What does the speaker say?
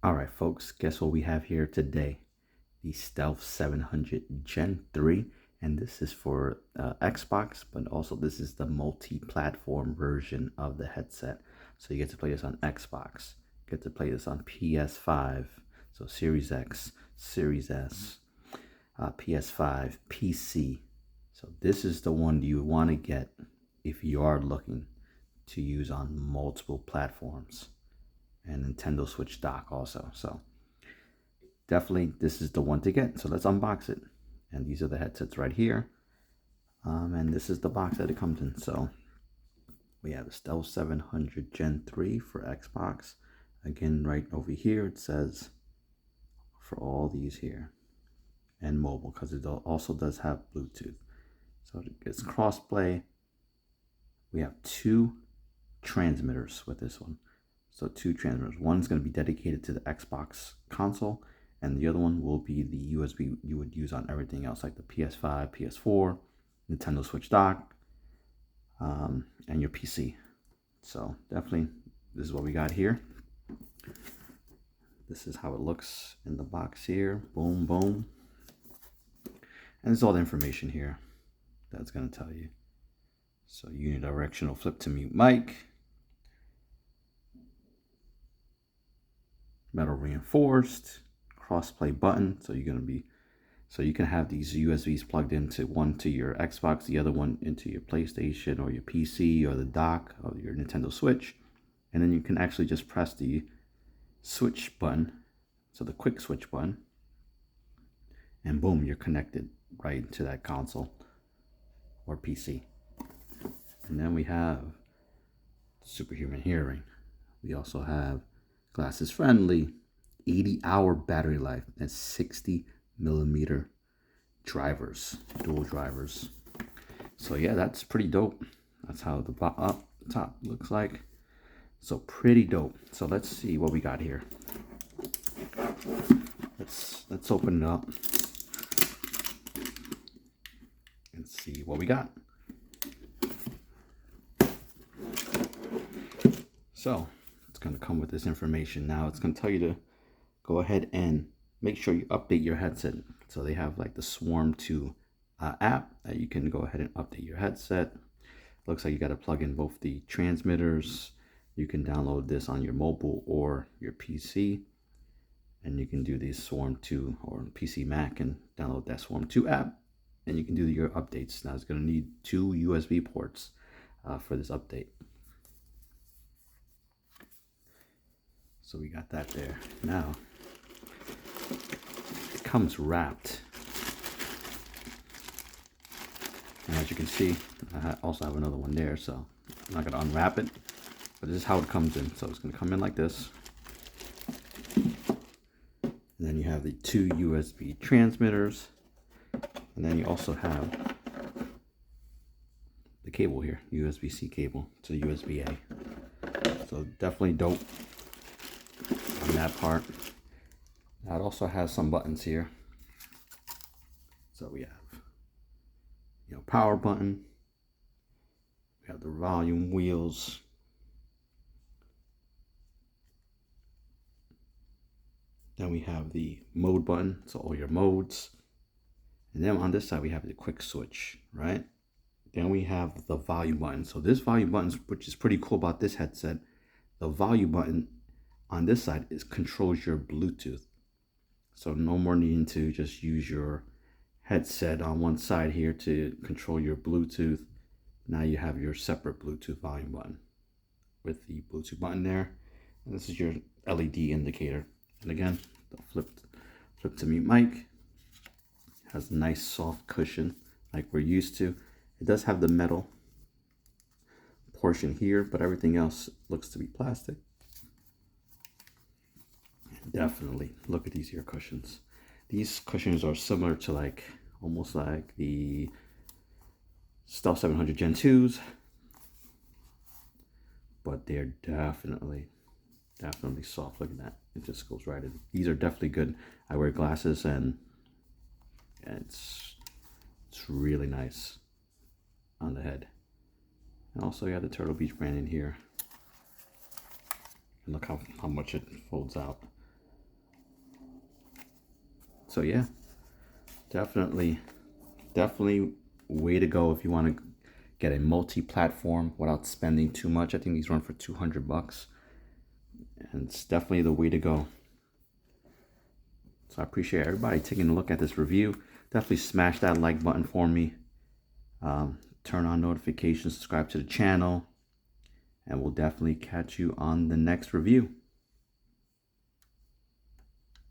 All right, folks, guess what we have here today? The Stealth 700 Gen 3, and this is for Xbox, but also this is the multi-platform version of the headset. So you get to play this on Xbox, get to play this on PS5, so Series X, Series S, PS5, PC. So this is the one you want to get if you are looking to use on multiple platforms, and Nintendo Switch dock also. So definitely this is the one to get. So let's unbox it. And these are the headsets right here. And this is the box that it comes in. So we have the Stealth 700 Gen 3 for Xbox. Again, right over here it says for all these here, and mobile, because it also does have Bluetooth. So it gets crossplay. We have two transmitters with this one. So two transmitters. One's going to be dedicated to the Xbox console, and the other one will be the USB you would use on everything else, like the PS5, PS4, Nintendo Switch dock, and your PC. So definitely, this is what we got here. This is how it looks in the box here. Boom, boom. And there's all the information here that's going to tell you. So unidirectional flip to mute mic. Metal reinforced, crossplay button. So you can have these USBs plugged into one to your Xbox, the other one into your PlayStation or your PC or the dock of your Nintendo Switch. And then you can actually just press the switch button, so the quick switch button, and boom, you're connected right to that console or PC. And then we have superhuman hearing. We also have glasses friendly, 80-hour battery life, and 60mm drivers, dual drivers. So yeah, that's pretty dope. That's how the top looks like. So pretty dope. So let's see what we got here. Let's open it up and see what we got. So it's going to come with this information. Now it's going to tell you to go ahead and make sure you update your headset. So they have like the Swarm 2 app that you can go ahead and update your headset. Looks like you got to plug in both the transmitters. You can download this on your mobile or your PC, and you can do the Swarm 2 or PC Mac and download that Swarm 2 app, and you can do your updates. Now it's going to need 2 USB ports for this update. So we got that there. Now it comes wrapped, and as you can see, I also have another one there, so I'm not going to unwrap it, but this is how it comes in. So it's going to come in like this, and then you have the 2 USB transmitters, and then you also have the cable here, USB-C cable to USB-A. So definitely dope on that part. Now it also has some buttons here. So we have, power button. We have the volume wheels. Then we have the mode button, so all your modes. And then on this side we have the quick switch, right? Then we have the volume button. So this volume button, which is pretty cool about this headset, the volume button on this side controls your Bluetooth. So no more needing to just use your headset on one side here to control your Bluetooth. Now you have your separate Bluetooth volume button with the Bluetooth button there. And this is your LED indicator. And again, the flip to mute mic. Has a nice soft cushion like we're used to. It does have the metal portion here, but everything else looks to be plastic. Definitely look at these ear cushions. These cushions are similar to almost like the Stealth 700 Gen 2s, but they're definitely soft. Look at that. It just goes right in. These are definitely good. I wear glasses, and it's really nice on the head. And also you have the Turtle Beach brand in here. And look how much it folds out. So yeah, definitely way to go if you want to get a multi-platform without spending too much. I think these run for 200 bucks, and it's definitely the way to go. So I appreciate everybody taking a look at this review. Definitely smash that like button for me. Turn on notifications, subscribe to the channel, and we'll definitely catch you on the next review.